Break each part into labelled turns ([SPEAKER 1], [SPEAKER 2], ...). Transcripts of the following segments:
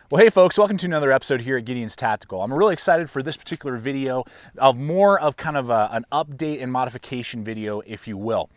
[SPEAKER 1] Well, hey folks, welcome to another episode here at Gideon's Tactical. I'm really excited for this particular video of more of kind of an update and modification video, if you will.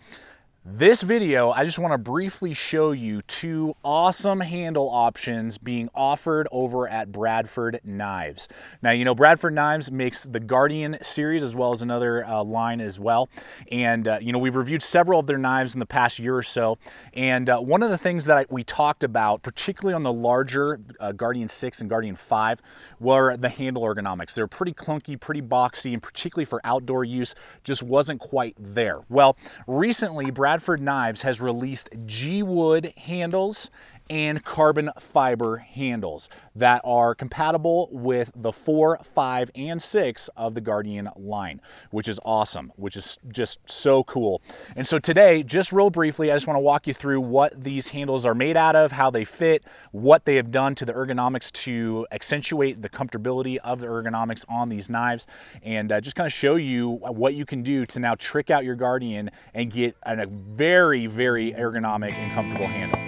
[SPEAKER 1] This video, I just want to briefly show you two awesome handle options being offered over at Bradford Knives. Now, you know, Bradford Knives makes the Guardian series as well as another line as well. And, you know, we've reviewed several of their knives in the past year or so. And one of the things that we talked about, particularly on the larger Guardian 6 and Guardian 5, were the handle ergonomics. They're pretty clunky, pretty boxy, and particularly for outdoor use, just wasn't quite there. Well, recently, Bradford Knives has released G-wood handles and carbon fiber handles that are compatible with the 4, 5, and 6 of the Guardian line, which is awesome, which is just so cool. And so today, just real briefly, I just want to walk you through what these handles are made out of, how they fit, what they have done to the ergonomics to accentuate the comfortability of the ergonomics on these knives, and just kind of show you what you can do to now trick out your Guardian and get a very, very ergonomic and comfortable handle.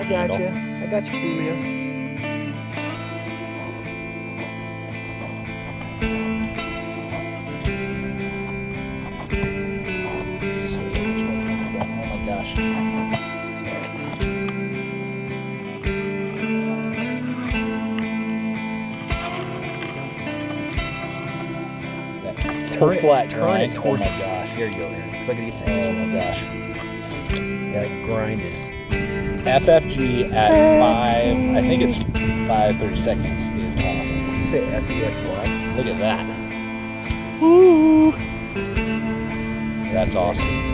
[SPEAKER 2] I got you, Julio.
[SPEAKER 1] Oh my gosh.
[SPEAKER 2] Turn it towards
[SPEAKER 1] you. Oh my gosh.
[SPEAKER 2] Here you go, Aaron. So I can get that.
[SPEAKER 1] Oh my gosh.
[SPEAKER 2] That grind is
[SPEAKER 1] FFG at 5, I think it's 5:30 seconds is awesome.
[SPEAKER 2] Did you say SEXY?
[SPEAKER 1] Look at that. Woo! That's awesome.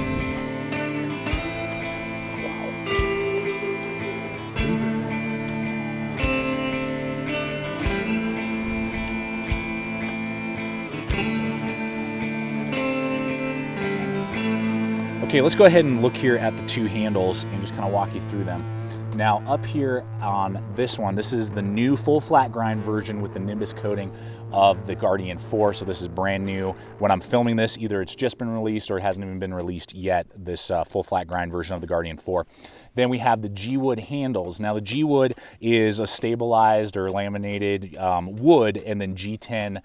[SPEAKER 1] Okay, let's go ahead and look here at the two handles and just kind of walk you through them. Now, up here on this one, this is the new full flat grind version with the Nimbus coating of the Guardian 4, so this is brand new. When I'm filming this, either it's just been released or it hasn't even been released yet, this full flat grind version of the Guardian 4. Then we have the G-wood handles. Now, the G-wood is a stabilized or laminated wood and then G10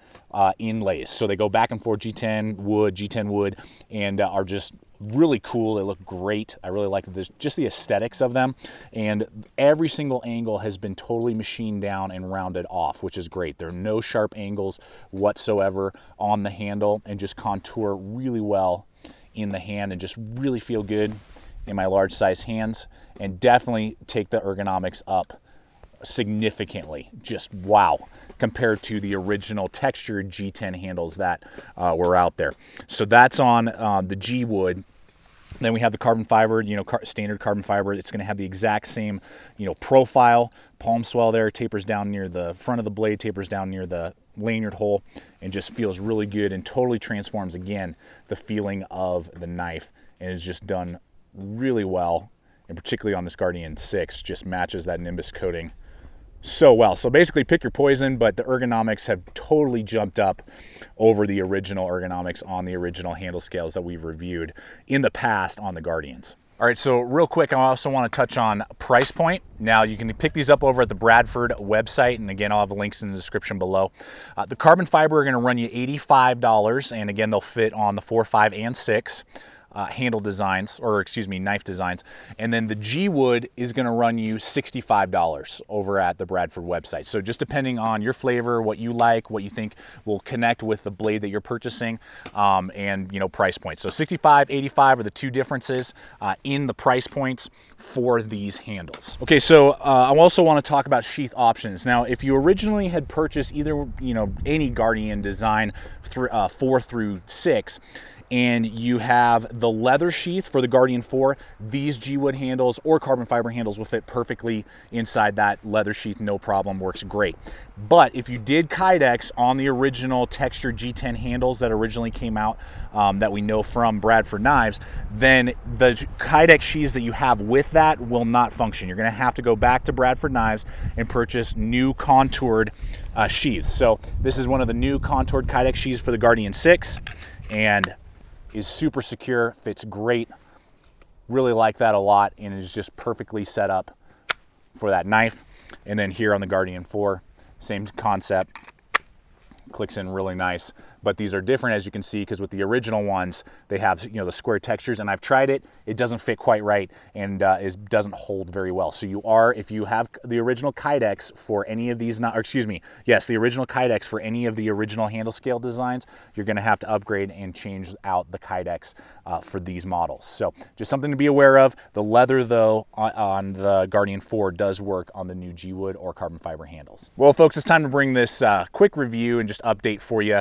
[SPEAKER 1] inlays. So they go back and forth, G10 wood, and are just really cool. They look great. I really like this, just the aesthetics of them. And every single angle has been totally machined down and rounded off, which is great. There are no sharp angles whatsoever on the handle and just contour really well in the hand and just really feel good in my large size hands, and definitely take the ergonomics up significantly. Just wow, compared to the original textured G10 handles that were out there. So that's on the G-wood. Then we have the carbon fiber, you know, standard carbon fiber. It's going to have the exact same, you know, profile. Palm swell there, tapers down near the front of the blade, tapers down near the lanyard hole, and just feels really good and totally transforms, again, the feeling of the knife. And it's just done really well, and particularly on this Guardian 6, just matches that Nimbus coating so well. So basically pick your poison, but the ergonomics have totally jumped up over the original ergonomics on the original handle scales that we've reviewed in the past on the Guardians. All right, so real quick, I also want to touch on price point. Now, you can pick these up over at the Bradford website, and again, I'll have the links in the description below. The carbon fiber are going to run you $85, and again, they'll fit on the 4, 5, and 6. Handle designs, or excuse me, knife designs. And then the G-wood is going to run you $65 over at the Bradford website. So just depending on your flavor, what you like, what you think will connect with the blade that you're purchasing, and, you know, price points. So 65, 85 are the two differences in the price points for these handles. Okay, so I also want to talk about sheath options. Now, if you originally had purchased either, you know, any Guardian design through 4 through 6, and you have the leather sheath for the Guardian 4. These G-Wood handles or carbon fiber handles will fit perfectly inside that leather sheath, no problem, works great. But if you did Kydex on the original textured G10 handles that originally came out that we know from Bradford knives, then the Kydex sheaths that you have with that will not function. You're gonna have to go back to Bradford knives and purchase new contoured sheaths. So this is one of the new contoured Kydex sheaths for the Guardian 6, and is super secure, fits great. Really like that a lot, and is just perfectly set up for that knife. And then here on the Guardian 4, same concept, clicks in really nice. But these are different, as you can see, because with the original ones, they have, you know, the square textures, and I've tried it, it doesn't fit quite right, and doesn't hold very well. So you are, if you have the original Kydex for any of these, or excuse me, yes, the original Kydex for any of the original handle scale designs, you're gonna have to upgrade and change out the Kydex for these models. So just something to be aware of. The leather, though, on the Guardian 4 does work on the new G-Wood or carbon fiber handles. Well, folks, it's time to bring this quick review and just update for you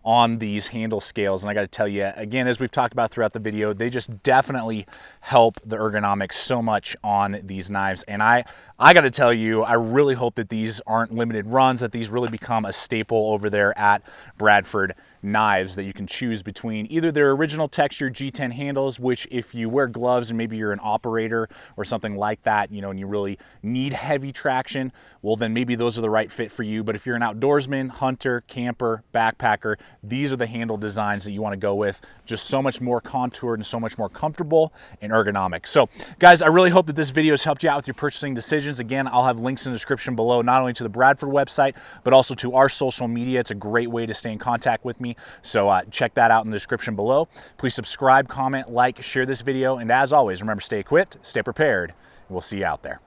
[SPEAKER 1] on these handle scales. And I got to tell you, again, as we've talked about throughout the video, they just definitely help the ergonomics so much on these knives. And I got to tell you, I really hope that these aren't limited runs, that these really become a staple over there at Bradford knives, that you can choose between either their original textured G10 handles, which if you wear gloves and maybe you're an operator or something like that, you know, and you really need heavy traction, well, then maybe those are the right fit for you. But if you're an outdoorsman, hunter, camper, backpacker, these are the handle designs that you want to go with. Just so much more contoured and so much more comfortable and ergonomic. So guys, I really hope that this video has helped you out with your purchasing decisions. Again, I'll have links in the description below, not only to the Bradford website, but also to our social media. It's a great way to stay in contact with me. So check that out in the description below. Please subscribe, comment, like, share this video. And as always, remember, stay equipped, stay prepared, and we'll see you out there.